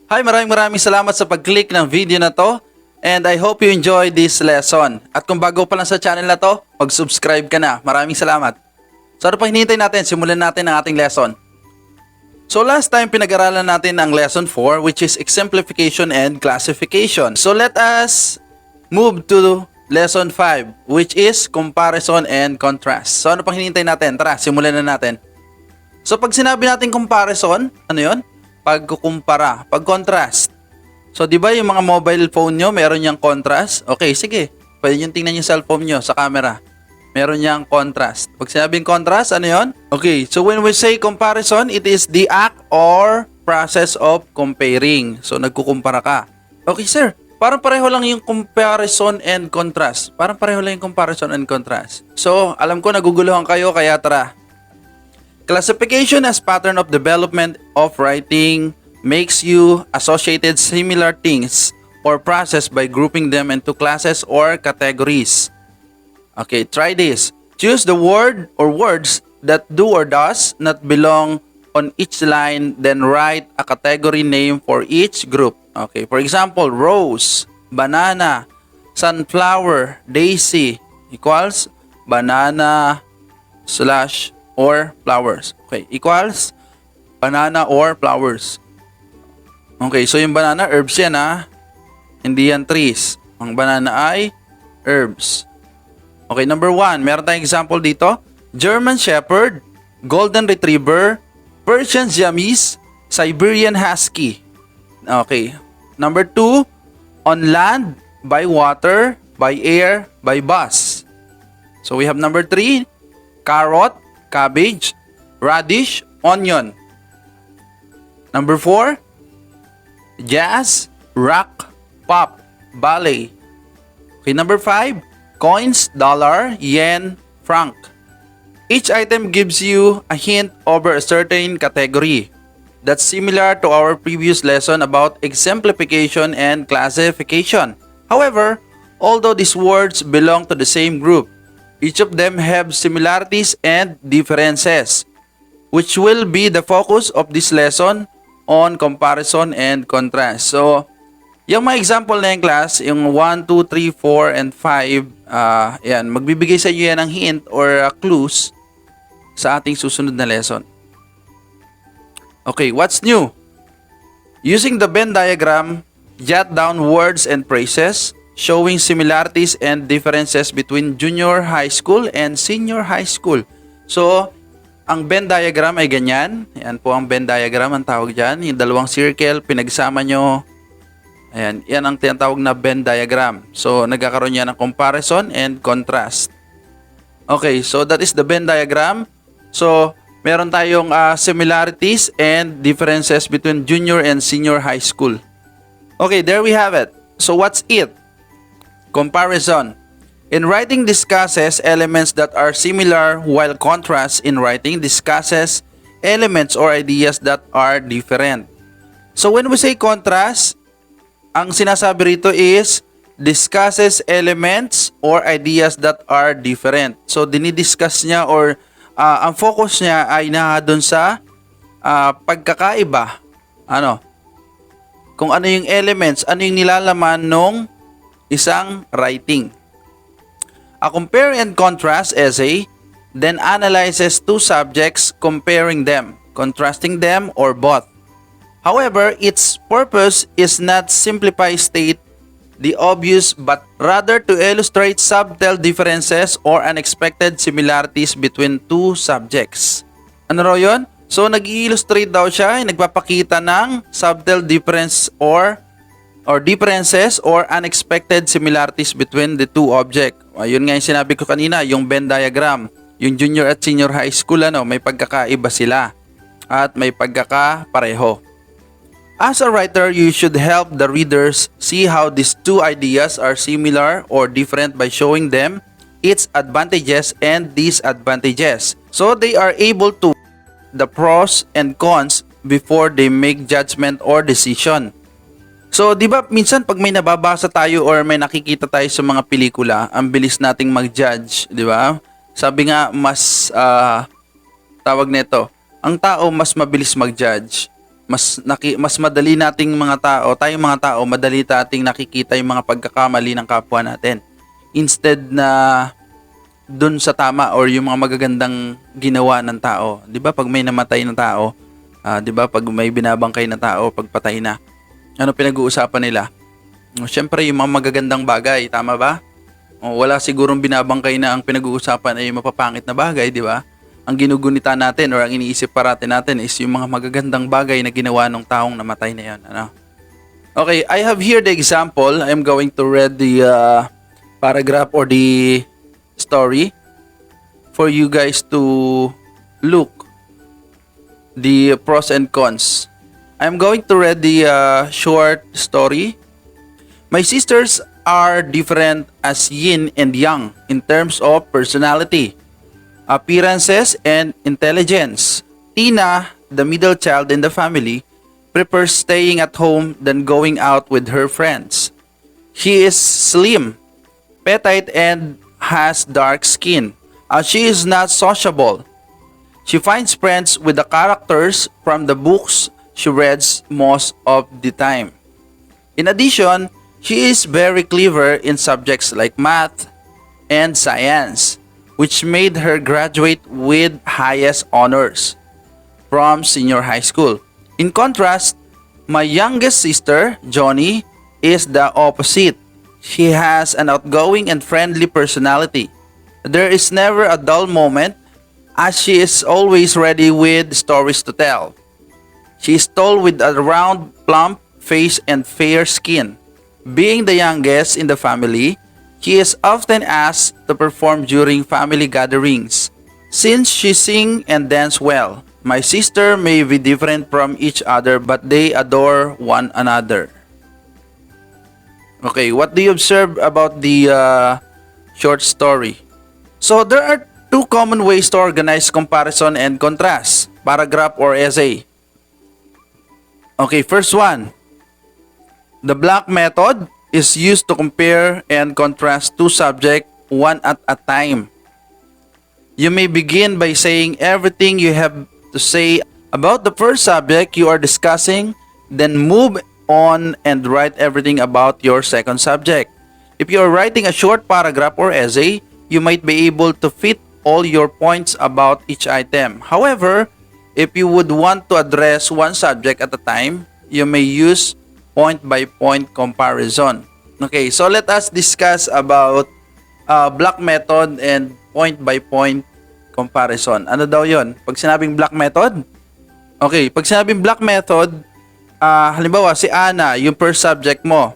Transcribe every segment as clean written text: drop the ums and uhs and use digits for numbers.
Hi, maraming salamat sa pag-click ng video na to. And I hope you enjoy this lesson. At kung bago pa lang sa channel na to, mag-subscribe ka na. Maraming salamat. So ano pa hinihintay natin? Simulan natin ang ating lesson. So last time pinag-aralan natin ang lesson 4, which is Exemplification and Classification. So let us move to lesson 5, which is Comparison and Contrast. So ano pang hinihintay natin? Tara, simulan na natin. So pag sinabi natin comparison, ano yon? Pagkukumpara, pag-contrast. So, di ba yung mga mobile phone nyo, meron niyang contrast? Okay, sige. Pwede nyo tingnan yung cellphone nyo sa camera. Meron niyang contrast. Pag sinabing contrast, ano yon? Okay, so when we say comparison, it is the act or process of comparing. So, nagkukumpara ka. Okay, sir. Parang pareho lang yung comparison and contrast. Parang pareho lang yung comparison and contrast. So, alam ko naguguluhan kayo, kaya tara. Classification as pattern of development of writing makes you associated similar things or process by grouping them into classes or categories. Okay, try this. Choose the word or words that do or does not belong on each line, then write a category name for each group. Okay, for example, rose, banana, sunflower, daisy equals banana slash or flowers. Okay, equals banana or flowers. Okay, so yung banana, herbs yan ha. Hindi yan trees. Ang banana ay herbs. Okay, number 1. Meron tayong example dito. German Shepherd, Golden Retriever, Persian Siamese, Siberian Husky. Okay. Number 2. On land, by water, by air, by bus. So we have number 3. Carrot, cabbage, radish, onion. Number 4, jazz, rock, pop, ballet. Okay, number 5, coins, dollar, yen, franc. Each item gives you a hint over a certain category. That's similar to our previous lesson about exemplification and classification. However, although these words belong to the same group, each of them have similarities and differences, which will be the focus of this lesson on comparison and contrast. So, yung mga example na yung class, yung 1, 2, 3, 4, and 5, yan, magbibigay sa inyo yan ng hint or clues sa ating susunod na lesson. Okay, what's new? Using the Venn diagram, jot down words and phrases showing similarities and differences between junior high school and senior high school. So, ang Venn diagram ay ganyan. Yan po ang Venn diagram, ang tawag dyan. Yung dalawang circle, pinagsama nyo. Ayan, yan ang tinatawag na Venn diagram. So, nagkakaroon yan ng comparison and contrast. Okay, so that is the Venn diagram. So, meron tayong similarities and differences between junior and senior high school. Okay, there we have it. So, what's it? Comparison. In writing discusses elements that are similar, while contrast in writing discusses elements or ideas that are different. So when we say contrast, ang sinasabi rito is discusses elements or ideas that are different. So dinidiscuss niya or ang focus niya ay doon sa pagkakaiba. Ano? Kung ano yung elements, ano yung nilalaman nung isang writing. A compare and contrast essay then analyzes two subjects, comparing them, contrasting them, or both. However, its purpose is not simplify state the obvious but rather to illustrate subtle differences or unexpected similarities between two subjects. Ano raw yun? So, nag-illustrate daw siya, nagpapakita ng subtle difference or differences or unexpected similarities between the two objects. Ayun nga yung sinabi ko kanina, yung Venn diagram. Yung junior at senior high school, may pagkakaiba sila at may pagkakapareho. As a writer, you should help the readers see how these two ideas are similar or different by showing them its advantages and disadvantages. So they are able to the pros and cons before they make judgment or decision. So, di ba minsan pag may nababasa tayo or may nakikita tayo sa mga pelikula, ang bilis nating mag-judge, di ba? Sabi nga, mas tawag nito, ang tao mas mabilis mag-judge. mas madali nating tayong mga tao, madali nating nakikita yung mga pagkakamali ng kapwa natin. Instead na dun sa tama or yung mga magagandang ginawa ng tao. 'Di ba pag may namatay na tao, 'di ba pag may binabangkay na tao, pag patay na, ano pinag-uusapan nila? Siyempre yung mga magagandang bagay, tama ba? Wala sigurong binabangkay na ang pinag-uusapan ay mapapangit na bagay, di ba? Ang ginugunita natin or ang iniisip parati natin is yung mga magagandang bagay na ginawa ng taong namatay na yan. Ano? Okay, I have here the example. I'm going to read the paragraph or the story for you guys to look the pros and cons. I'm going to read the short story. My sisters are different as yin and yang in terms of personality, appearances, and intelligence. Tina, the middle child in the family, prefers staying at home than going out with her friends. She is slim, petite, and has dark skin. She is not sociable. She finds friends with the characters from the books she reads most of the time. In addition, she is very clever in subjects like math and science, which made her graduate with highest honors from senior high school. In contrast, my youngest sister, Johnny, is the opposite. She has an outgoing and friendly personality. There is never a dull moment as she is always ready with stories to tell. She is tall with a round, plump face and fair skin. Being the youngest in the family, she is often asked to perform during family gatherings. Since she sings and dances well, my sister may be different from each other but they adore one another. Okay, what do you observe about the short story? So there are two common ways to organize comparison and contrast, paragraph or essay. Okay, first one. The block method is used to compare and contrast two subjects one at a time. You may begin by saying everything you have to say about the first subject you are discussing, then move on and write everything about your second subject. If you are writing a short paragraph or essay, you might be able to fit all your points about each item. However, if you would want to address one subject at a time, you may use point-by-point comparison. Okay, so let us discuss about block method and point-by-point comparison. Ano daw yon? Pag sinabing block method? Okay, pag sinabing block method, halimbawa si Ana, yung first subject mo.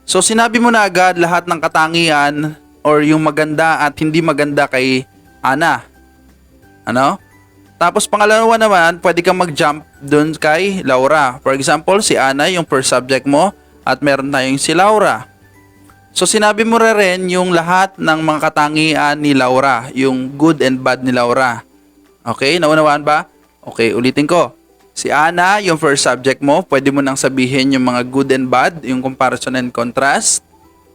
So sinabi mo na agad lahat ng katangian or yung maganda at hindi maganda kay Ana. Ano? Tapos pangalawa naman, pwede kang mag-jump dun kay Laura. For example, si Ana yung first subject mo at meron tayong si Laura. So sinabi mo rin yung lahat ng mga katangian ni Laura, yung good and bad ni Laura. Okay, naunawaan ba? Okay, ulitin ko. Si Ana, yung first subject mo, pwede mo nang sabihin yung mga good and bad, yung comparison and contrast.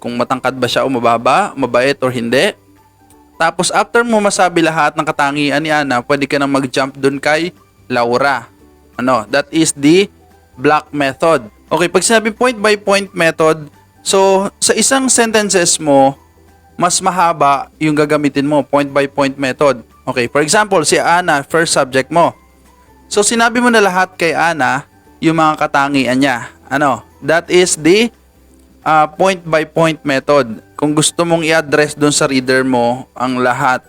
Kung matangkad ba siya o mababa, mabait or hindi. Tapos after mo masabi lahat ng katangian ni Ana, pwede ka nang mag-jump dun kay Laura. Ano? That is the block method. Okay, pag sinabi point by point method, so sa isang sentences mo, mas mahaba yung gagamitin mo, point by point method. Okay, for example, si Ana, first subject mo. So sinabi mo na lahat kay Ana yung mga katangian niya. Ano? That is the point by point method. Kung gusto mong i-address dun sa reader mo ang lahat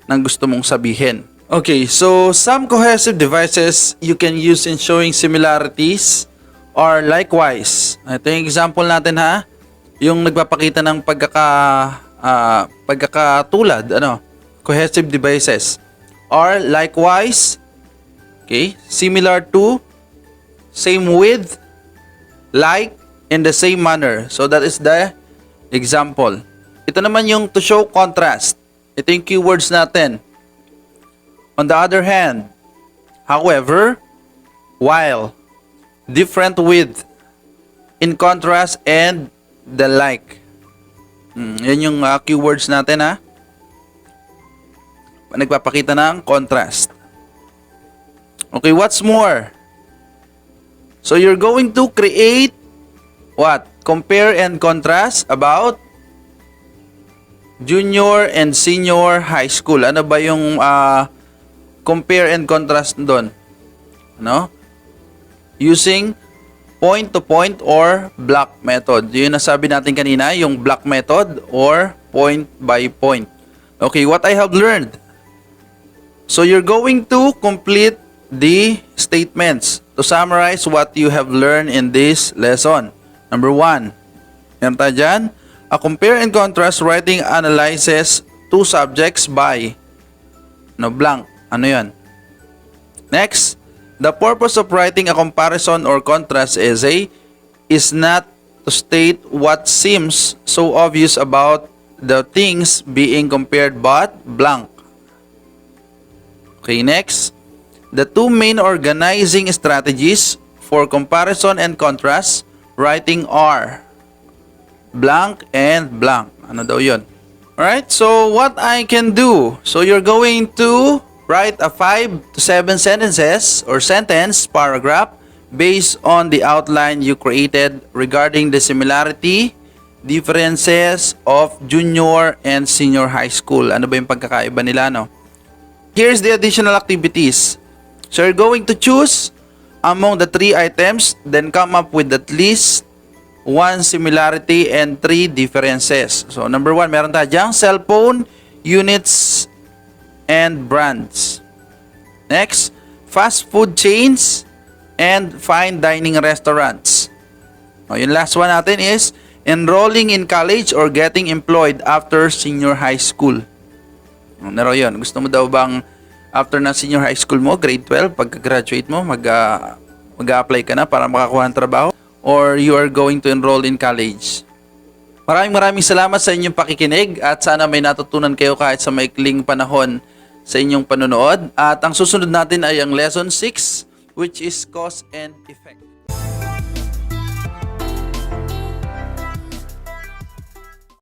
ng gusto mong sabihin. Okay, so some cohesive devices you can use in showing similarities or likewise. Ito yung example natin ha. Yung nagpapakita ng pagkakatulad, ano? Cohesive devices. Or likewise, okay, similar to, same with, like, in the same manner. So that is the example. Ito naman yung to show contrast. Ito yung keywords natin. On the other hand, however, while, different with, in contrast, and the like. Yan yung keywords natin ha. Nagpapakita ng contrast. Okay, what's more? So you're going to create what? Compare and contrast about junior and senior high school. Ano ba yung compare and contrast doon? Ano? Using point-to-point or block method. Yun nasabi natin kanina, yung block method or point-by-point. Okay, what I have learned. So you're going to complete the statements to summarize what you have learned in this lesson. Number 1. Meron tayo dyan. A compare and contrast writing analyzes two subjects by blank. Ano yan? Next, the purpose of writing a comparison or contrast essay is not to state what seems so obvious about the things being compared but blank. Okay, next. The two main organizing strategies for comparison and contrast writing are blank and blank. Ano daw yun? Alright, so what I can do? So you're going to write a 5 to 7 sentences or sentence paragraph based on the outline you created regarding the similarity, differences of junior and senior high school. Ano ba yung pagkakaiba nila, no? Here's the additional activities. So you're going to choose among the 3 items, then come up with at least 1 similarity and 3 differences. So number 1, meron tayo dyan, cellphone, units, and brands. Next, fast food chains and fine dining restaurants. O, yung last one natin is enrolling in college or getting employed after senior high school. Naro yun. Gusto mo daw bang after na senior high school mo, grade 12, pagka-graduate mo, mag-a-apply ka na para makakuha ng trabaho? Or you are going to enroll in college? Maraming salamat sa inyong pakikinig at sana may natutunan kayo kahit sa maikling panahon sa inyong panonood. At ang susunod natin ay ang lesson 6, which is cause and effect.